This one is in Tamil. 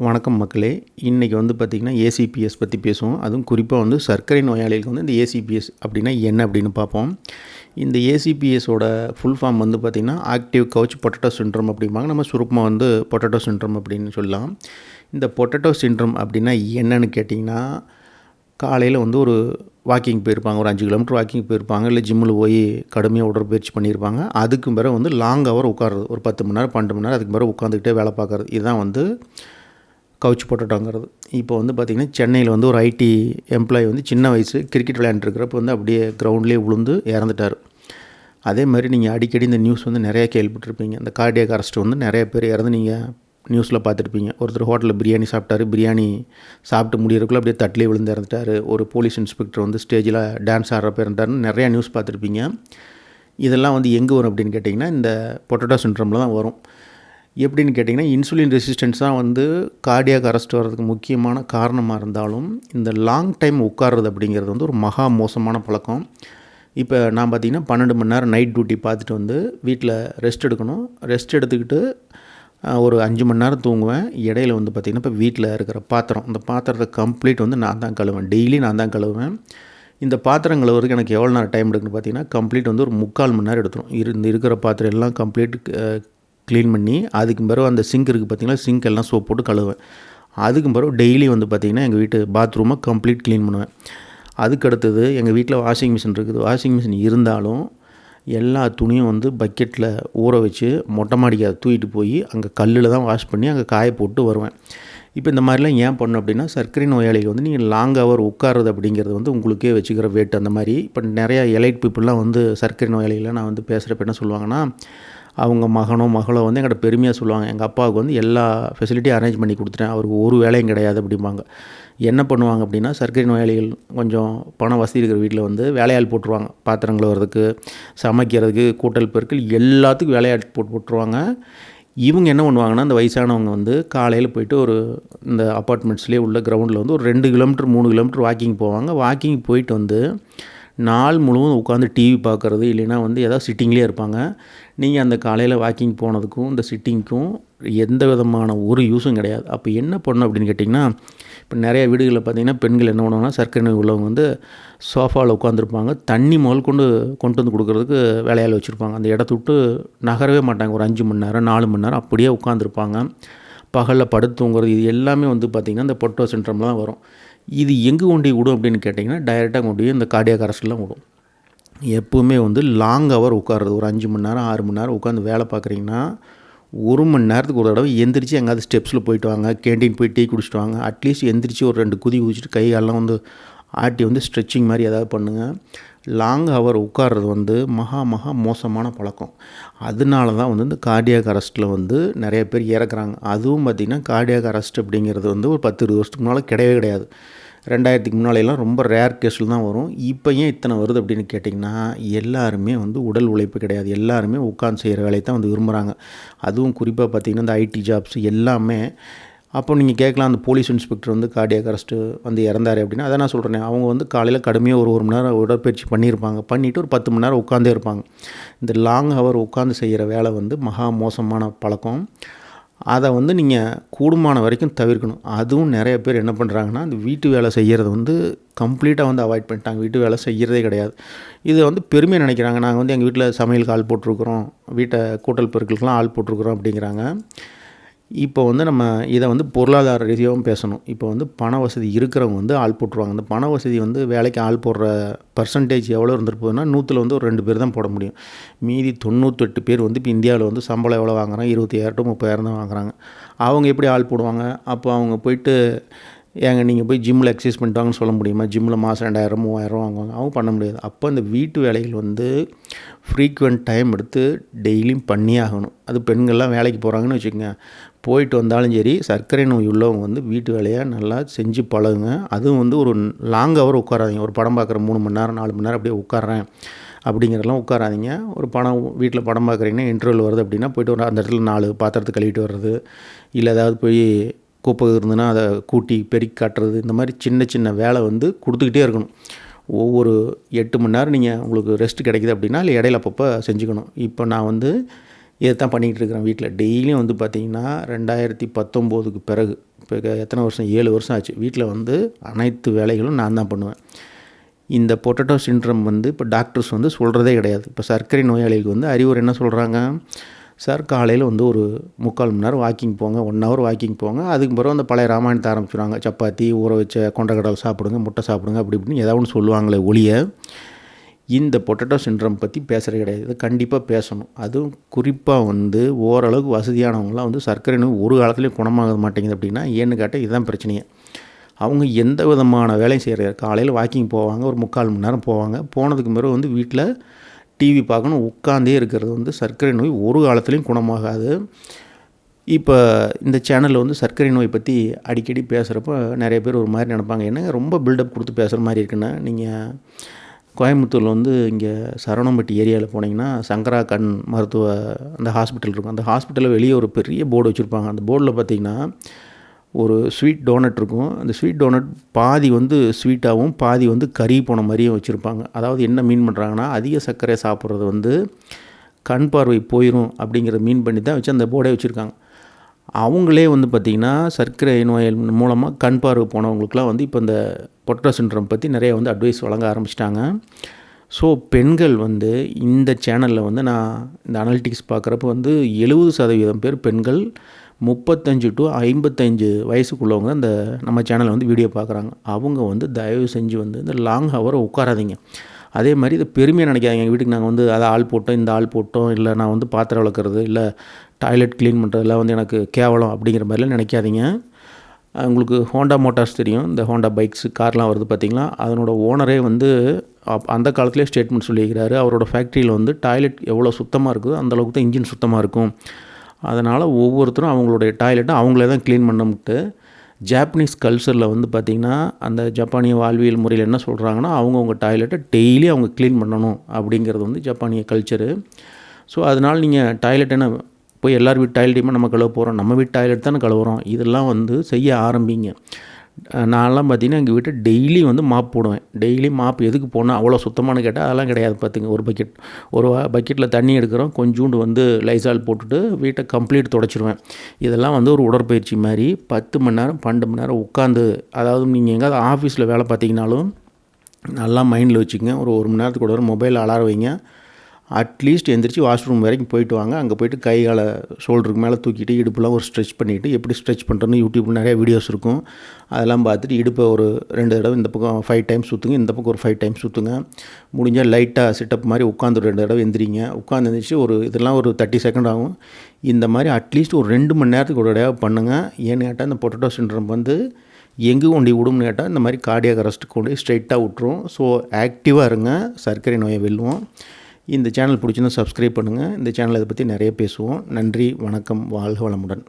வணக்கம் மக்களே. இன்றைக்கி வந்து பார்த்திங்கன்னா ஏசிபிஎஸ் பற்றி பேசுவோம். அதுவும் குறிப்பாக வந்து சர்க்கரை நோயாளிகளுக்கு வந்து இந்த ஏசிபிஎஸ் அப்படின்னா என்ன அப்படின்னு பார்ப்போம். இந்த ஏசிபிஎஸோட ஃபுல் ஃபார்ம் வந்து பார்த்திங்கன்னா ஆக்டிவ் கவுச் பொட்டேட்டோ சிண்ட்ரோம் அப்படிம்பாங்க. நம்ம சுருக்கமாக வந்து பொட்டேட்டோ சிண்ட்ரோம் அப்படின்னு சொல்லலாம். இந்த பொட்டேட்டோ சிண்ட்ரோம் அப்படின்னா என்னன்னு கேட்டிங்கன்னா, காலையில் வந்து ஒரு வாக்கிங் போயிருப்பாங்க, ஒரு 5 கிலோமீட்டர் வாக்கிங் போயிருப்பாங்க, இல்லை ஜிம்மில் போய் கடுமையாக உடற்பயிற்சி பண்ணியிருப்பாங்க. அதுக்கு பிறகு வந்து லாங் ஹவர் உட்காருறது, ஒரு 10 மணி நேரம் 12 மணி நேரம் அதுக்கு பிறகு உட்காந்துக்கிட்டே வேலை பார்க்குறது. இதுதான் வந்து கவுச் பொட்டேட்டோங்கிறது. இப்போ வந்து பார்த்திங்கன்னா சென்னையில் வந்து ஒரு ஐடி எம்ப்ளாயி வந்து சின்ன வயசு கிரிக்கெட் விளையாண்டுருக்கிறப்ப வந்து அப்படியே கிரவுண்ட்லேயே விழுந்து இறந்துட்டார். அதே மாதிரி நீங்கள் அடிக்கடி இந்த நியூஸ் வந்து நிறையா கேள்விப்பட்டிருப்பீங்க. இந்த கார்டியாக் அரெஸ்ட் வந்து நிறைய பேர் இறந்து நீங்கள் நியூஸில் பார்த்துருப்பீங்க. ஒருத்தர் ஹோட்டலில் பிரியாணி சாப்பிட்டாரு, பிரியாணி சாப்பிட்டு முடியறதுக்குள்ளே அப்படியே தட்டிலே விழுந்து இறந்துட்டார். ஒரு போலீஸ் இன்ஸ்பெக்டர் வந்து ஸ்டேஜில் டான்ஸ் ஆடுறப்ப இறந்துட்டாருன்னு நிறையா நியூஸ் பார்த்துருப்பீங்க. இதெல்லாம் வந்து எங்கே வரும் அப்படின்னு கேட்டிங்கன்னா, இந்த பொட்டேட்டோ சிண்ட்ரோமில் தான் வரும். எப்படின்னு கேட்டிங்கன்னா, இன்சுலின் ரெசிஸ்டன்ஸ் தான் வந்து கார்டியாக் அரெஸ்ட் வர்றதுக்கு முக்கியமான காரணமாக இருந்தாலும், இந்த லாங் டைம் உட்கார்றது அப்படிங்கிறது வந்து ஒரு மகா மோசமான பழக்கம். இப்போ நான் பார்த்திங்கன்னா 12 மணி நேரம் நைட் டியூட்டி பார்த்துட்டு வந்து வீட்டில் ரெஸ்ட் எடுக்கணும். ரெஸ்ட் எடுத்துக்கிட்டு ஒரு 5 மணி நேரம் தூங்குவேன். இடையில வந்து பார்த்திங்கன்னா இப்போ வீட்டில் இருக்கிற பாத்திரம், இந்த பாத்திரத்தை கம்ப்ளீட் வந்து நான் தான் கழுவேன். டெய்லி நான் தான் கழுவுவேன். இந்த பாத்திரம் கழுவுறதுக்கு எனக்கு எவ்வளோ நேரம் டைம் எடுக்குன்னு பார்த்தீங்கன்னா, கம்ப்ளீட் வந்து ஒரு 3/4 மணி நேரம் எடுத்துரும். இருக்கிற பாத்திரம் எல்லாம் கம்ப்ளீட் க்ளீன் பண்ணி, அதுக்கு பிறகு அந்த சிங்க் இருக்குது பார்த்திங்களா, சிங்க் எல்லாம் சோப் போட்டு கழுவேன். அதுக்கு பிறகு டெய்லி வந்து பார்த்திங்கன்னா எங்கள் வீட்டு பாத்ரூமை கம்ப்ளீட் க்ளீன் பண்ணுவேன். அதுக்கு அடுத்தது எங்கள் வீட்டில் வாஷிங் மிஷின் இருக்குது. வாஷிங் மிஷின் இருந்தாலும் எல்லா துணியும் வந்து பக்கெட்டில் ஊற வச்சு மொட்டை மாடிக்கு அதை தூக்கிட்டு போய் அங்கே கல்லில் தான் வாஷ் பண்ணி அங்கே காய போட்டு வருவேன். இப்போ இந்த மாதிரிலாம் ஏன் பண்ணணும் அப்படின்னா, சர்க்கரை நோயாளிகள் வந்து நீங்கள் லாங் ஹவர் உட்காருறது அப்படிங்கிறது வந்து உங்களுக்கே வச்சுக்கிற வெயிட் அந்த மாதிரி. இப்போ நிறையா எலைட் பீப்புளெலாம் வந்து சர்க்கரை நோயாளிகளை நான் வந்து பேசுகிறப்ப என்ன சொல்லுவாங்கன்னா, அவங்க மகனோ மகளோ வந்து என்கிட்ட பெருமையாக சொல்லுவாங்க, எங்கள் அப்பாவுக்கு வந்து எல்லா ஃபெசிலிட்டியும் அரேஞ்ச் பண்ணி கொடுத்துட்டேன், அவருக்கு ஒரு வேலையும் கிடையாது அப்படிம்பாங்க. என்ன பண்ணுவாங்க அப்படின்னா, சர்க்கரை நோயாளிகள் கொஞ்சம் பண வசதி இருக்கிற வீட்டில் வந்து வேலையாள் போட்டுருவாங்க. பாத்திரம் கழுவுறதுக்கு, சமைக்கிறதுக்கு, கூட்டல் பெருக்கல் எல்லாத்துக்கும் வேலையாள் போட்டுருவாங்க. இவங்க என்ன பண்ணுவாங்கன்னா, அந்த வயசானவங்க வந்து காலையில் போயிட்டு இந்த அப்பார்ட்மெண்ட்ஸ்லேயே உள்ள கிரவுண்டில் வந்து ஒரு 2 கிலோமீட்டர் 3 கிலோமீட்டர் வாக்கிங் போவாங்க. வாக்கிங் போயிட்டு வந்து நாள் முழுவதும் உட்காந்து டிவி பார்க்குறது, இல்லைன்னா வந்து ஏதாவது சிட்டிங்லேயே இருப்பாங்க. நீங்கள் அந்த காலையில் வாக்கிங் போனதுக்கும் இந்த சிட்டிங்க்கும் எந்த விதமான ஒரு யூஸும் கிடையாது. அப்போ என்ன பண்ணணும் அப்படின்னு கேட்டிங்கன்னா, இப்போ நிறைய வீடுகளில் பார்த்திங்கன்னா பெண்கள் என்ன பண்ணுவாங்கன்னா, சர்க்கரை நோய் உள்ளவங்க வந்து சோஃபாவில் உட்காந்துருப்பாங்க. தண்ணி கொண்டு வந்து கொடுக்குறதுக்கு வேலையால் வச்சுருப்பாங்க. அந்த இடத்த விட்டு நகரவே மாட்டாங்க. ஒரு 5 மணி நேரம் 4 மணி நேரம் அப்படியே உட்காந்துருப்பாங்க. பகலில் படுத்து தூங்குறது, இது எல்லாமே வந்து பார்த்திங்கன்னா இந்த பொட்டேட்டோ சிண்ட்ரோமில் தான் வரும். இது எங்கே கொண்டு விடும் அப்படின்னு கேட்டிங்கன்னா, டைரெக்டாக கொண்டு போய் இந்த கார்டியாக் அரெஸ்ட்லாம் விடும். எப்போவுமே வந்து லாங் ஹவர் உட்காருறது, ஒரு 5 மணி நேரம் 6 மணி நேரம் உட்காந்து வேலை பார்க்குறீங்கன்னா, 1 மணி நேரத்துக்கு ஒரு தடவை எந்திரிச்சு எங்கேயாவது ஸ்டெப்ஸில் போயிட்டு வாங்க, கேண்டீன் போய் டீ குடிச்சிட்டு வாங்க. அட்லீஸ்ட் எந்திரிச்சு ஒரு 2 குதி குதிச்சுட்டு கை காலெலாம் வந்து ஆட்டி வந்து ஸ்ட்ரெச்சிங் மாதிரி ஏதாவது பண்ணுங்கள். லாங் ஹவர் உட்கார்றது வந்து மகா மோசமான பழக்கம். அதனால தான் வந்து இந்த கார்டியாக் அரெஸ்ட்டில் வந்து நிறைய பேர் இறக்குறாங்க. அதுவும் பார்த்திங்கன்னா கார்டியாக் அரெஸ்ட் அப்படிங்கிறது வந்து ஒரு 10-20 வருஷத்துக்கு முன்னால் கிடையவே கிடையாது. 2000க்கு முன்னாலெல்லாம் ரொம்ப ரேர் கேஸில் தான் வரும். இப்போ ஏன் இத்தனை வருது அப்படின்னு கேட்டிங்கன்னா, எல்லாருமே வந்து உடல் உழைப்பு கிடையாது. எல்லாருமே உட்காந்து செய்கிற வேலையை தான் வந்து விரும்புகிறாங்க. அதுவும் குறிப்பாக பார்த்திங்கன்னா இந்த ஐடி ஜாப்ஸ் எல்லாமே. அப்போ நீங்கள் கேட்கலாம், அந்த போலீஸ் இன்ஸ்பெக்டர் வந்து கார்டியாக் அரெஸ்ட்டு வந்து இறந்தார் அப்படின்னா, அதை நான் சொல்கிறேன். அவங்க வந்து காலையில் கடுமையாக ஒரு மணி நேரம் உடற்பயிற்சி பண்ணியிருப்பாங்க. பண்ணிவிட்டு ஒரு 10 மணி நேரம் உட்காந்தே இருப்பாங்க. இந்த லாங் ஹவர் உட்காந்து செய்கிற வேலை வந்து மகா மோசமான பழக்கம். அதை வந்து நீங்கள் கூடுமான வரைக்கும் தவிர்க்கணும். அதுவும் நிறைய பேர் என்ன பண்ணுறாங்கன்னா, அந்த வீட்டு வேலை செய்கிறத வந்து கம்ப்ளீட்டாக வந்து அவாய்ட் பண்ணிட்டாங்க. வீட்டு வேலை செய்கிறதே கிடையாது. இதை வந்து பெருமையாக நினைக்கிறாங்க. நாங்கள் வந்து எங்கள் வீட்டில் சமையலுக்கு ஆள் போட்டிருக்கிறோம், வீட்டை கூட்டல் பெருக்கலுக்கெலாம் ஆள் போட்டிருக்கிறோம் அப்படிங்கிறாங்க. இப்போ வந்து நம்ம இதை வந்து பொருளாதார ரீதியாகவும் பேசணும். இப்போ வந்து பண வசதி இருக்கிறவங்க வந்து ஆள் போட்டுருவாங்க. அந்த பண வசதி வந்து வேலைக்கு ஆள் போடுற பர்சன்டேஜ் எவ்வளோ இருந்துட்டு போகுதுன்னா, 100ல் வந்து ஒரு 2 பேர் தான் போட முடியும். மீதி 98 பேர் வந்து இப்போ இந்தியாவில் வந்து சம்பளம் எவ்வளோ வாங்குறாங்க, 25,000 to 30,000 தான் வாங்குறாங்க. அவங்க எப்படி ஆள் போடுவாங்க? அப்போ அவங்க போயிட்டு, ஏங்க நீங்கள் போய் ஜிம்மில் எக்ஸசைஸ் பண்ணிட்டு வாங்கன்னு சொல்ல முடியுமா? ஜிம்மில் மாதம் 2,000 3,000 வாங்குவாங்க. அவங்க பண்ண முடியாது. அப்போ இந்த வீட்டு வேலைகள் வந்து ஃப்ரீக்வெண்ட் டைம் எடுத்து டெய்லியும் பண்ணியே ஆகணும். அது பெண்கள்லாம் வேலைக்கு போகிறாங்கன்னு வச்சுக்கோங்க, போயிட்டு வந்தாலும் சரி, சர்க்கரை நோய் உள்ளவங்க வந்து வீட்டு வேலையை நல்லா செஞ்சு பழகுங்க. அதுவும் வந்து ஒரு லாங் ஹவர் உட்காராதீங்க. ஒரு படம் பார்க்குற 3 மணி நேரம் 4 மணி நேரம் அப்படியே உட்கார்றேன் அப்படிங்கிறதெல்லாம் உட்காராதீங்க. ஒரு வீட்டில் படம் பார்க்குறீங்கன்னா, இன்டர்வல் வருது அப்படின்னா போய்ட்டு அந்த இடத்துல 4 பாத்திரத்தை கழுவிட்டு வர்றது, இல்லை ஏதாவது போய் குப்பை இருந்ததுன்னா அதை கூட்டி பெருக்கி காட்டுறது, இந்த மாதிரி சின்ன வேலை வந்து கொடுத்துக்கிட்டே இருக்கணும். ஒவ்வொரு 8 மணி நேரம் உங்களுக்கு ரெஸ்ட் கிடைக்குது அப்படின்னா, இல்லை இடையில அப்பப்போ செஞ்சுக்கணும். இப்போ நான் வந்து இதை தான் பண்ணிகிட்டு இருக்கிறேன் வீட்டில். டெய்லியும் வந்து பார்த்திங்கன்னா 2019க்கு பிறகு இப்போ எத்தனை வருஷம் 7 வருஷம் ஆச்சு. வீட்டில் வந்து அனைத்து வேலைகளும் நான் தான் பண்ணுவேன். இந்த பொட்டேட்டோ சிண்ட்ரம் வந்து இப்போ டாக்டர்ஸ் வந்து சொல்கிறதே கிடையாது. இப்போ சர்க்கரை நோயாளிகளுக்கு வந்து அறிவுரை என்ன சொல்கிறாங்க, சார் காலையில் வந்து ஒரு 3/4 மணி நேரம் வாக்கிங் போங்க, 1 ஹவர் வாக்கிங் போங்க. அதுக்கு பிறகு அந்த பழைய ராமாயணத்தை ஆரம்பிச்சுடுவாங்க. சப்பாத்தி, ஊற வச்ச கொண்டக்கடலை சாப்பிடுங்க, முட்டை சாப்பிடுங்க, அப்படி இப்படின்னு ஏதாவது ஒன்று சொல்லுவாங்களே ஒழிய இந்த பொட்டேட்டோ சிண்ட்ரம் பற்றி பேசுகிறது கிடையாது. இது கண்டிப்பாக பேசணும். அதுவும் குறிப்பாக வந்து ஓரளவுக்கு வசதியானவங்களாம் வந்து சர்க்கரை நோய் ஒரு காலத்துலேயும் குணமாக மாட்டேங்குது அப்படின்னா ஏன்னு கேட்டால் இதுதான் பிரச்சனையே. அவங்க எந்த விதமான வேலையும் செய்கிறாரு. காலையில் வாக்கிங் போவாங்க, ஒரு 3/4 மணி நேரம் போவாங்க. போனதுக்கு பிறகு வந்து வீட்டில் டிவி பார்க்கணும், உட்காந்தே இருக்கிறது வந்து சர்க்கரை நோய் ஒரு காலத்துலேயும் குணமாகாது. இப்போ இந்த சேனலில் வந்து சர்க்கரை நோய் பற்றி அடிக்கடி பேசுகிறப்ப நிறைய பேர் ஒரு மாதிரி நினைப்பாங்க, என்ன ரொம்ப பில்டப் கொடுத்து பேசுகிற மாதிரி இருக்குன்னா, நீங்கள் கோயம்புத்தூரில் வந்து இங்கே சரவணம்பட்டி ஏரியாவில் போனீங்கன்னா சங்கரா கண் மருத்துவ அந்த ஹாஸ்பிட்டல் இருக்கும். அந்த ஹாஸ்பிட்டலில் வெளியே ஒரு பெரிய போர்டு வச்சுருப்பாங்க. அந்த போர்டில் பார்த்திங்கன்னா ஒரு ஸ்வீட் டோனட் இருக்கும். அந்த ஸ்வீட் டோனட் பாதி வந்து ஸ்வீட்டாகவும் பாதி வந்து கறி போன மாதிரியும் வச்சுருப்பாங்க. அதாவது என்ன மீன் பண்ணுறாங்கன்னா, அதிக சர்க்கரை சாப்பிட்றது வந்து கண் பார்வை போயிடும் அப்படிங்கிற மீன் பண்ணி தான் வச்சு அந்த போர்டே வச்சுருக்காங்க. அவங்களே வந்து பார்த்திங்கன்னா சர்க்கரை நோய் மூலமாக கண் பார்வை போனவங்களுக்குலாம் வந்து இப்போ இந்த பொட்டேட்டோ சிண்ட்ரம் பற்றி நிறைய வந்து அட்வைஸ் வழங்க ஆரம்பிச்சிட்டாங்க. ஸோ பெண்கள் வந்து இந்த சேனலில் வந்து நான் இந்த அனலிட்டிக்ஸ் பார்க்குறப்ப வந்து 70% பேர் பெண்கள் 35 to 55 வயசுக்குள்ளவங்க இந்த நம்ம சேனலில் வந்து வீடியோ பார்க்குறாங்க. அவங்க வந்து தயவு செஞ்சு வந்து இந்த லாங் ஹவரை உட்காராதீங்க. அதே மாதிரி இதை பெருமையாக நினைக்காதீங்க. எங்கள் வீட்டுக்கு நாங்கள் வந்து அதை ஆள் போட்டோம், இந்த ஆள் போட்டோம், இல்லை நான் வந்து பாத்திரம் விளக்குறது, இல்லை டாய்லெட் க்ளீன் பண்ணுறதுலாம் வந்து எனக்கு கேவலம் அப்படிங்கிற மாதிரிலாம் நினைக்காதீங்க. உங்களுக்கு ஹோண்டா மோட்டார்ஸ் தெரியும், இந்த ஹோண்டா பைக்ஸு கார்லாம் வருது பார்த்திங்களா, அதனோட ஓனரே வந்து அந்த காலத்துலேயே ஸ்டேட்மெண்ட் சொல்லியிருக்கிறாரு. அவரோட ஃபேக்ட்ரியில் வந்து டாய்லெட் எவ்வளோ சுத்தமாக இருக்குதோ அந்தளவுக்கு தான் இன்ஜின் சுத்தமாக இருக்கும். அதனால் ஒவ்வொருத்தரும் அவங்களுடைய டாய்லெட்டை அவங்களே தான் க்ளீன் பண்ணமுட்டு. ஜாப்பனீஸ் கல்ச்சரில் வந்து பார்த்திங்கன்னா அந்த ஜப்பானிய வாழ்வியல் முறையில் என்ன சொல்கிறாங்கன்னா, அவங்கவுங்க டாய்லெட்டை டெய்லி அவங்க க்ளீன் பண்ணணும் அப்படிங்கிறது வந்து ஜப்பானிய கல்ச்சரு. ஸோ அதனால் நீங்கள் டாய்லெட் என்ன போய் எல்லார் வீட்டு டாய்லெட்டையுமே நம்ம கழுவ போகிறோம், நம்ம வீட்டு டாய்லெட் தானே கழுவுறோம். இதெல்லாம் வந்து செய்ய ஆரம்பிங்க. நான்லாம் பார்த்திங்கன்னா எங்கள் வீட்டை டெய்லி வந்து மாப் போடுவேன். டெய்லி மாப் எதுக்கு போனால் அவ்வளோ சுத்தமானு கேட்டால் அதெல்லாம் கிடையாது. பார்த்துங்க, ஒரு பக்கெட்டில் தண்ணி எடுக்கிறோம், கொஞ்சோண்டு வந்து லைசால் போட்டுட்டு வீட்டை கம்ப்ளீட் துடைச்சிருவேன். இதெல்லாம் வந்து ஒரு உடற்பயிற்சி மாதிரி 10 மணி நேரம் 12 மணி நேரம் உட்காந்து, அதாவது நீங்கள் எங்கேயாவது ஆஃபீஸில் வேலை பார்த்தீங்கனாலும் நல்லா மைண்டில் வச்சுக்கங்க. ஒரு மணி நேரத்துக்கு ஒரு மொபைல் அலாரம் வைங்க. அட்லீஸ்ட் எந்திரிச்சு வாஷ்ரூம் வரைக்கும் போயிட்டு வாங்க. அங்கே போய்ட்டு கை காலை ஷோல்டருக்கு மேலே தூக்கிட்டு இடுப்புலாம் ஒரு ஸ்ட்ரெச் பண்ணிவிட்டு, எப்படி ஸ்ட்ரெச் பண்ணுறதுன்னு யூடியூப்பில் நிறைய வீடியோஸ் இருக்கும். அதெல்லாம் பார்த்துட்டு இடுப்பை ஒரு 2 தடவை இந்த பக்கம் 5 டைம்ஸ் சுற்றுங்க, இந்த பக்கம் ஒரு 5 டைம்ஸ் சுற்றுங்க. முடிஞ்சால் லைட்டாக சிட்டப் மாதிரி உட்காந்து 2 தடவை எந்திரிங்க. உட்காந்து எழுந்திரிச்சு இதெல்லாம் ஒரு 30 செகண்ட் ஆகும். இந்த மாதிரி அட்லீஸ்ட் ஒரு 2 மணி நேரத்துக்கு ஒரு தடவை பண்ணுங்கள். ஏன்னு கேட்டால் இந்த பொட்டேட்டோ சிண்ட்ரம் வந்து எங்கே கொண்டு விடும்னு கேட்டால் இந்த மாதிரி கார்டியாக் அரெஸ்ட்டு கொண்டு ஸ்ட்ரைட்டாக விட்டுரும். ஸோ ஆக்டிவாக இருங்க, சர்க்கரை நோயை வெல்லுவோம். இந்த சேனல் பிடிச்சிருந்தா சப்ஸ்கிரைப் பண்ணுங்கள். இந்த சேனல் இதை பற்றி நிறைய பேசுவோம். நன்றி, வணக்கம், வாழ்க வளமுடன்.